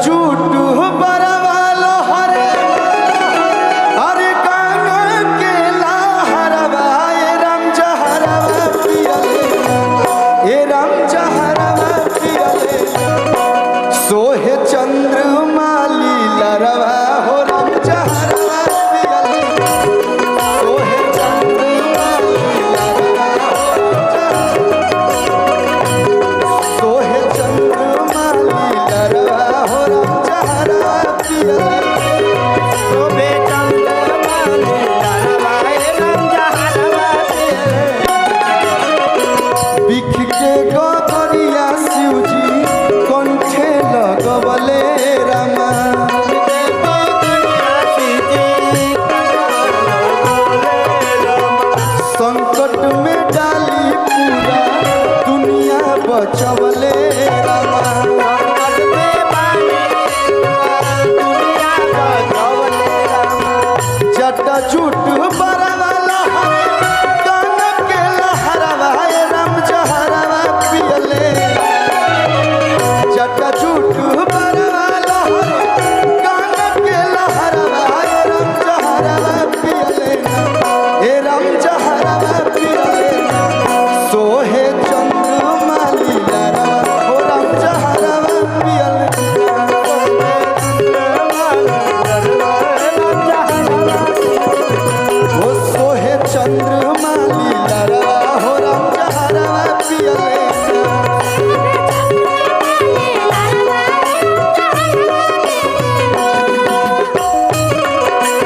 जूटू बरवालो हरे अरे काना के लहरवा ए राम जहरवा पियले ए राम जहरवा पियले सोहे चंद्रमाली लरवा हो राम जहरवा पियले सोहे चंद्रमाली लरवा सोहे चंद्रमाली लरवा हो राम जहरवा पियले शोभे चंद्रमाली लरवा ए राम जहरवा पियले बिख के गोरिया शिवजी कंठे लगवले रामा संकट में डाली पूरा दुनिया बचवले रामा जटा झूठ बरवाला काना के लहरवा ए राम जहरवा पियले जटा झूठ बरवाला काना के लहरवा ए राम जहरवा पियले ए राम जहरवा पियले सोहे चंद्रमाली लरवा ओ राम जहरवा पियले ओ सोहे चंद्रमाली लरवा हो राम जहरवा पियले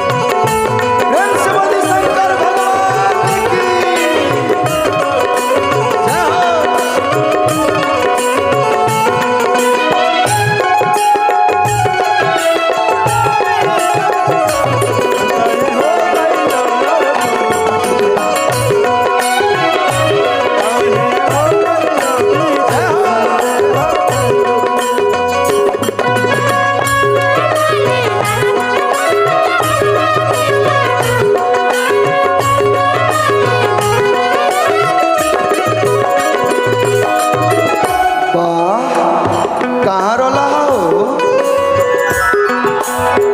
प्रेम से बोली शंकर भगवान की जय हो। कहाँ रोला हो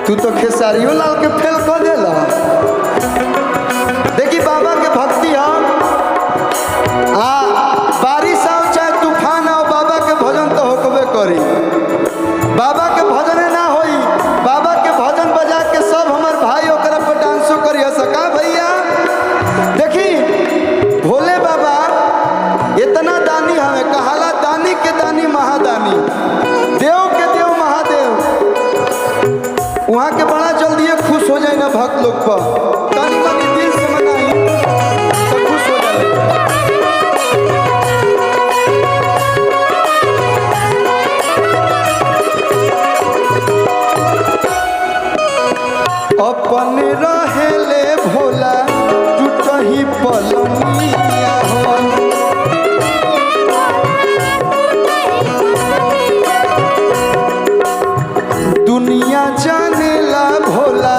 तू तो खेसारियो लाल के फेल कर देला देखी बाबा के भक्ति हम बारिश आओ चाहे तूफान आओ बाबा के भजन तो होकबे करी बाबा के भजन ना होई बाबा के भजन बजा के सब हमार भाई ओकरा पर डांसो करी सका भैया देखी भोले बाबा इतना दानी हमें कहाला दानी के दानी महादानी देव के देव महादेव वहाँ के बड़ा जल्दी खुश हो जाए ना भक्त लोग पर तनी मनी दिल से मनाई तो खुश हो जाए अपन रहेले भोला टूटही पलनिया हो दुनिया जानेला भोला